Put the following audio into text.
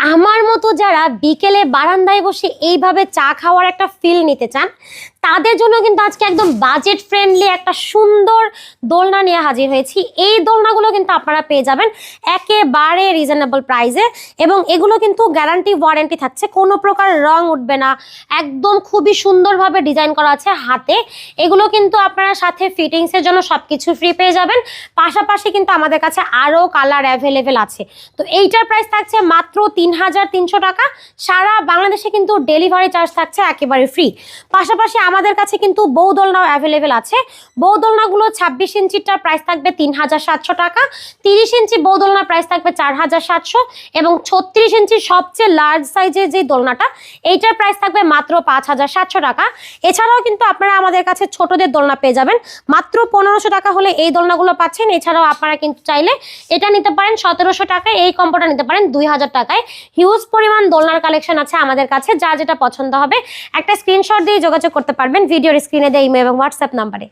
আমার মতো যারা বিকেলে বারান্দায় বসে এইভাবে চা খাওয়ার একটা ফিল নিতে চান তাদের জন্য কিন্তু আজকে একদম বাজেট ফ্রেন্ডলি একটা সুন্দর দোলনা নিয়ে হাজির হয়েছি। এই দোলনাগুলো কিন্তু আপনারা পেয়ে যাবেন একেবারে রিজনেবল প্রাইসে এবং এগুলো কিন্তু গ্যারান্টি ওয়ারেন্টি থাকছে, কোনো প্রকার রং উঠবে না, একদম খুবই সুন্দরভাবে ডিজাইন করা আছে হাতে। এগুলো কিন্তু আপনারা সাথে ফিটিংসের জন্য সবকিছু ফ্রি পেয়ে যাবেন। পাশাপাশি কিন্তু আমাদের কাছে আরও কালার অ্যাভেলেবেল আছে। তো এইটার প্রাইস থাকছে মাত্র ৩,৩০০ টাকা। সারা বাংলাদেশে কিন্তু ডেলিভারি চার্জ থাকছে একেবারে ফ্রি। পাশাপাশি আমাদের কাছে কিন্তু বউ দোলনাও অ্যাভেলেবেল আছে। বউ দোলনাগুলো ২৬ ইঞ্চিটার প্রাইস থাকবে ৩,৭০০ টাকা, ৩০ ইঞ্চি বউ দোলনার প্রাইস থাকবে ৪,৭০০ এবং ৩৬ ইঞ্চি সবচেয়ে লার্জ সাইজের যে দোলনাটা এইটার প্রাইস থাকবে মাত্র ৫,৭০০ টাকা। এছাড়াও কিন্তু আপনারা আমাদের কাছে ছোটদের দোলনা পেয়ে যাবেন মাত্র ১৫০০ টাকা হলে এই দোলনাগুলো পাচ্ছেন। এছাড়াও আপনারা কিন্তু চাইলে এটা নিতে পারেন ১৭০০ টাকায়, এই কম্বোটা নিতে পারেন ২,০০০ টাকায়। হিউজ পরিমাণ দোলনার কালেকশন আছে আমাদের কাছে, যা যেটা পছন্দ হবে একটা স্ক্রিনশট দিয়ে যোগাযোগ করতে পারবেন ভিডিওর স্ক্রিনে দেওয়া ইমেল এবং হোয়াটসঅ্যাপ নাম্বারে।